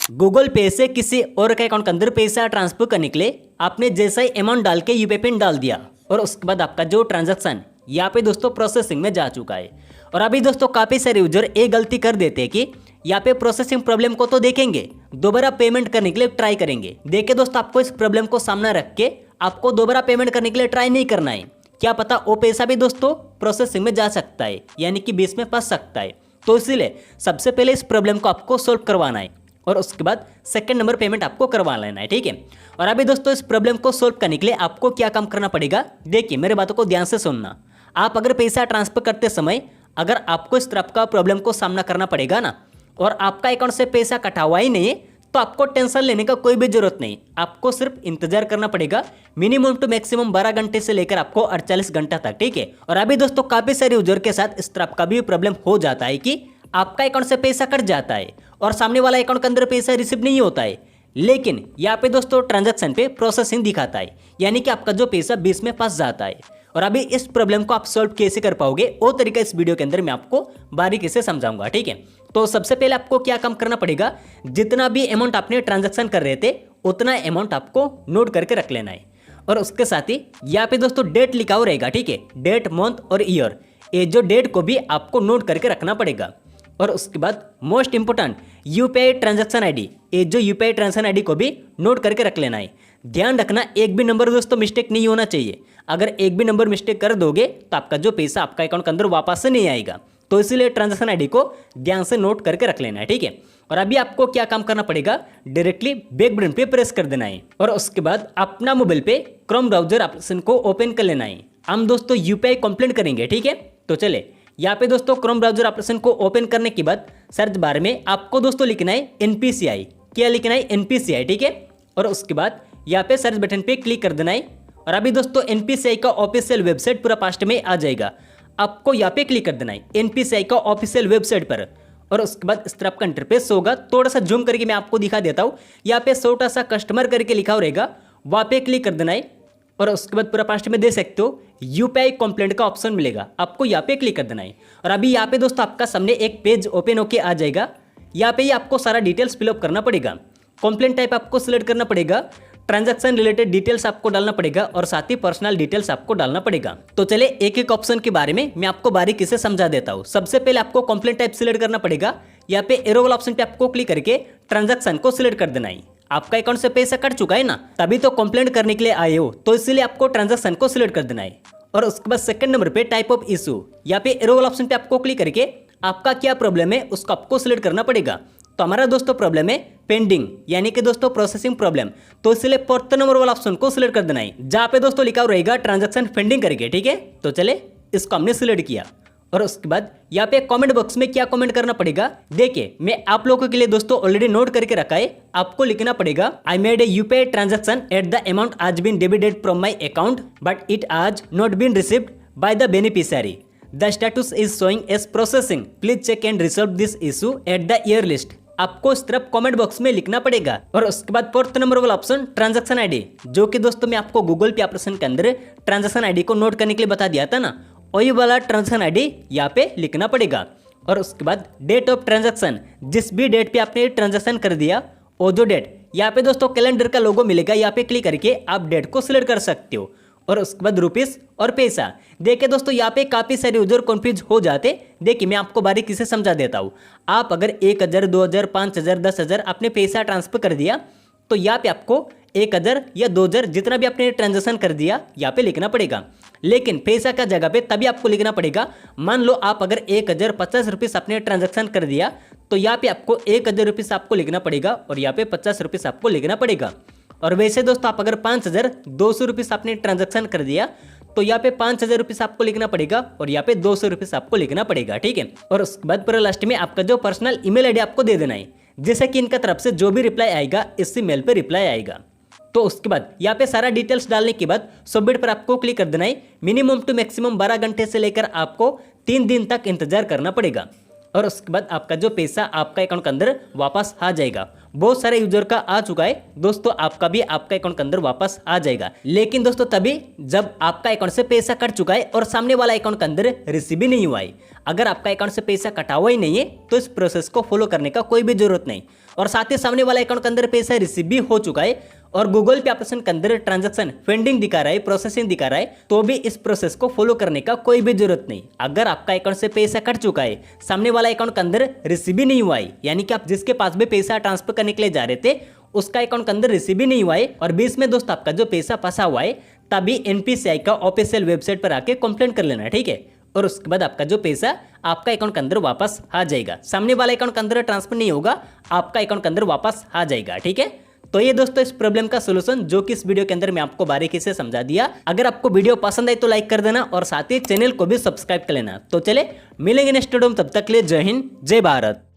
Google पे से किसी और के अकाउंट के अंदर पैसा ट्रांसफर करने के लिए आपने जैसा ही अमाउंट डाल के यूपीआई पिन डाल दिया और उसके बाद आपका जो ट्रांजैक्शन यहाँ पे दोस्तों प्रोसेसिंग में जा चुका है। और अभी दोस्तों काफ़ी सारे यूजर एक गलती कर देते हैं कि यहाँ पे प्रोसेसिंग प्रॉब्लम को तो देखेंगे, दोबारा पेमेंट करने के लिए ट्राई करेंगे। देखिए दोस्तों, आपको इस प्रॉब्लम को सामने रख के आपको दोबारा पेमेंट करने के लिए ट्राई नहीं करना है। क्या पता वो पैसा भी दोस्तों प्रोसेसिंग में जा सकता है, यानी कि बीच में फंस सकता है। तो इसीलिए सबसे पहले इस प्रॉब्लम को आपको सोल्व करवाना है और उसके बाद सेकंड नंबर पेमेंट आपको करवा लेना है, ठीक है। और अभी दोस्तों इस प्रॉब्लम को सोल्व करने के लिए आपको क्या काम करना पड़ेगा, देखिए मेरे बातों को ध्यान से सुनना। आप अगर पैसा ट्रांसफर करते समय अगर आपको इस तरह का प्रॉब्लम को सामना करना पड़ेगा ना, और आपका अकाउंट से पैसा कटा हुआ ही नहीं है, तो आपको टेंशन लेने का कोई भी जरूरत नहीं। आपको सिर्फ इंतजार करना पड़ेगा मिनिमम टू मैक्सिमम 12 घंटे से लेकर आपको 48 घंटा तक, ठीक है। और अभी दोस्तों काफी सारे यूजर के साथ इस तरह का भी प्रॉब्लम हो जाता है कि आपका अकाउंट से पैसा कट जाता है और सामने वाला अकाउंट के अंदर पैसा रिसीव नहीं होता है, लेकिन यहाँ पे दोस्तों ट्रांजैक्शन पे प्रोसेसिंग दिखाता है, यानी कि आपका जो पैसा बीच में फंस जाता है। और अभी इस प्रॉब्लम को आप सॉल्व कैसे कर पाओगे वो तरीका इस वीडियो के अंदर मैं आपको बारीकी से समझाऊंगा, ठीक है। तो सबसे पहले आपको क्या काम करना पड़ेगा, जितना भी अमाउंट आपने ट्रांजैक्शन कर रहे थे उतना अमाउंट आपको नोट करके रख लेना है। और उसके साथ ही यहाँ पे दोस्तों डेट लिखा हुआ रहेगा, ठीक है, डेट मंथ और ईयर, ये जो डेट को भी आपको नोट करके रखना पड़ेगा। और उसके बाद most important UPI transaction ID, ये जो यूपीआई ट्रांजैक्शन आईडी को भी नोट करके रख लेना है। ध्यान रखना एक भी नंबर दोस्तों मिस्टेक नहीं होना चाहिए। अगर एक भी नंबर मिस्टेक कर दोगे तो आपका जो पैसा आपका अकाउंट के अंदर वापस से नहीं आएगा। तो इसीलिए ट्रांजैक्शन आईडी को ध्यान से नोट करके रख लेना है, ठीक है। और अभी आपको क्या काम करना पड़ेगा, डायरेक्टली बैक बटन पे प्रेस कर देना है और उसके बाद अपना मोबाइल पे क्रोम ब्राउजर एप्लीकेशन को ओपन कर लेना है। हम दोस्तों यूपीआई कंप्लेंट करेंगे, ठीक है। तो चले यहाँ पे दोस्तों क्रोम ब्राउजर एप्लीकेशन को ओपन करने के बाद सर्च बार में आपको दोस्तों लिखना है एनपीसीआई। क्या लिखना है, एनपीसीआई, ठीक है। और उसके बाद यहाँ पे सर्च बटन पे क्लिक कर देना है और अभी दोस्तों एनपीसीआई का ऑफिशियल वेबसाइट पूरा पास्ट में आ जाएगा। आपको यहाँ पे क्लिक कर देना है एनपीसीआई का ऑफिशियल वेबसाइट पर और उसके बाद इस तरह का इंटरफेस होगा। थोड़ा सा जूम करके मैं आपको दिखा देता हूँ। यहाँ पे छोटा सा कस्टमर करके लिखा हुआ रहेगा, वहाँ पे क्लिक कर देना है और उसके बाद पूरा पास्ट में दे सकते हो यूपीआई कंप्लेंट का ऑप्शन मिलेगा, आपको यहाँ पे क्लिक कर देना है। और अभी यहाँ पे दोस्तों आपका सामने एक पेज ओपन होके आ जाएगा। यहाँ पे ही आपको सारा डिटेल्स फिलअप करना पड़ेगा। कंप्लेंट टाइप आपको सिलेक्ट करना पड़ेगा, ट्रांजैक्शन रिलेटेड डिटेल्स आपको डालना पड़ेगा और साथ ही पर्सनल डिटेल्स आपको डालना पड़ेगा। तो चले एक एक ऑप्शन के बारे में मैं आपको बारीकी से समझा देता हूँ। सबसे पहले आपको कंप्लेंट टाइप सिलेक्ट करना पड़ेगा। यहाँ पे एरो वाला ऑप्शन पे आपको क्लिक करके ट्रांजैक्शन को सिलेक्ट कर देना है। आपका अकाउंट से पैसा कट चुका है ना, तभी तो कंप्लेंट करने के लिए आए हो, तो इसीलिए आपको ट्रांजैक्शन को सिलेक्ट कर देना है। और उसके बाद सेकंड नंबर पे टाइप ऑफ इशू, यहाँ पे एरो वाला ऑप्शन पे आपको क्लिक करके आपका क्या प्रॉब्लम है उसको आपको सिलेक्ट करना पड़ेगा। तो हमारा दोस्तों प्रॉब्लम है पेंडिंग, यानी कि दोस्तों प्रोसेसिंग प्रॉब्लम, तो इसलिए फोर्थ नंबर वाला ऑप्शन को सिलेक्ट कर देना है, जहाँ पे दोस्तों लिखा हुआ रहेगा ट्रांजैक्शन पेंडिंग करके, ठीक है। तो चले इसको हमने सिलेक्ट किया और उसके बाद यहाँ पे कमेंट बॉक्स में क्या कमेंट करना पड़ेगा, देखिए मैं आप लोगों के लिए दोस्तों ऑलरेडी नोट करके रखा है। आपको लिखना पड़ेगा I made a UPI transaction at the amount has been debited from my account but it has not been received by the beneficiary, the status is showing as processing, please check and resolve this issue at the earliest. आपको इस तरफ comment box में लिखना पड़ेगा। और उसके बाद fourth number वाला ऑप्शन ट्रांजैक्शन आईडी, जो कि दोस्तों मैं आपको गूगल पे एप्लीकेशन के अंदर ट्रांजैक्शन आईडी को नोट करने के लिए बता दिया था ना, वही वाला ट्रांजैक्शन आईडी यहाँ पे लिखना पड़ेगा। और उसके बाद डेट ऑफ ट्रांजैक्शन, जिस भी डेट पे आपने ट्रांजैक्शन कर दिया वो जो डेट, यहाँ पे दोस्तों कैलेंडर का लोगो मिलेगा, यहाँ पे क्लिक करके आप डेट को सिलेक्ट कर सकते हो। और उसके बाद रुपीस और पैसा, देखिए दोस्तों यहाँ पे काफ़ी सारे यूजर कंफ्यूज हो जाते। देखिए मैं आपको बारीकी से समझा देता हूँ। आप अगर 1000, 2000, 5000, 10,000 आपने पैसा ट्रांसफर कर दिया तो यहाँ पे आपको 1000 या 2000 जितना भी आपने ट्रांजैक्शन कर दिया यहाँ पे लिखना पड़ेगा। लेकिन पैसा का जगह पे तभी आपको लिखना पड़ेगा, मान लो आप अगर 1050 रुपीस आपने ट्रांजैक्शन कर दिया तो यहाँ पे आपको 1000 रुपीस आपको लिखना पड़ेगा और यहाँ पे 50 रुपीस आपको लिखना पड़ेगा। और वैसे दोस्तों आप अगर 5200 रुपीस आपने ट्रांजैक्शन कर दिया तो यहाँ पे 5000 रुपीस आपको लिखना पड़ेगा और यहाँ पे 200 रुपीस आपको लिखना पड़ेगा, ठीक है। और उसके बाद पूरा लास्ट में आपका जो पर्सनल ईमेल आईडी आपको दे देना है, जैसे कि इनका तरफ से जो भी रिप्लाई आएगा इसी मेल पे रिप्लाई आएगा। तो उसके बाद यहाँ पे सारा डिटेल्स डालने के बाद सबमिट पर आपको क्लिक कर देना है। मिनिमम टू मैक्सिमम 12 घंटे से लेकर आपको 3 दिन तक इंतजार करना पड़ेगा। और उसके बाद आपका जो पैसा आपका अकाउंट के अंदर वापस आ जाएगा। बहुत सारे यूजर का आ चुका है दोस्तों, आपका भी आपका अकाउंट के अंदर वापस आ जाएगा। लेकिन दोस्तों तभी जब आपका अकाउंट से पैसा कट चुका है और सामने वाला अकाउंट के अंदर रिसीव भी नहीं हुआ है। अगर आपका अकाउंट से पैसा कटा हुआ ही नहीं है तो इस प्रोसेस को फॉलो करने का कोई भी जरूरत नहीं। और साथ ही सामने वाला अकाउंट के अंदर पैसा रिसीव भी हो चुका है और गूगल पे एप्लीकेशन के अंदर ट्रांजैक्शन पेंडिंग दिखा रहा है, प्रोसेसिंग दिखा रहा है, तो भी इस प्रोसेस को फॉलो करने का कोई भी जरूरत नहीं। अगर आपका अकाउंट से पैसा कट चुका है, सामने वाला अकाउंट के अंदर रिसीव भी नहीं हुआ है, यानी कि आप जिसके पास भी पैसा ट्रांसफर करने के लिए जा रहे थे उसका अकाउंट के अंदर रिसीव भी नहीं हुआ है और बीच में दोस्त आपका जो पैसा फंसा हुआ है, तभी NPCI का ऑफिशियल वेबसाइट पर आके कंप्लेंट कर लेना, ठीक है। और उसके बाद आपका जो पैसा आपका अकाउंट के अंदर वापस आ जाएगा। सामने वाला अकाउंट के अंदर ट्रांसफर नहीं होगा, आपका अकाउंट के अंदर वापस आ जाएगा, ठीक है। तो ये दोस्तों इस प्रॉब्लम का सॉल्यूशन जो कि इस वीडियो के अंदर मैं आपको बारीकी से समझा दिया। अगर आपको वीडियो पसंद आई तो लाइक कर देना और साथ ही चैनल को भी सब्सक्राइब कर लेना। तो चले मिलेंगे नेक्स्ट वीडियो में, तब तक के लिए जय हिंद जय भारत।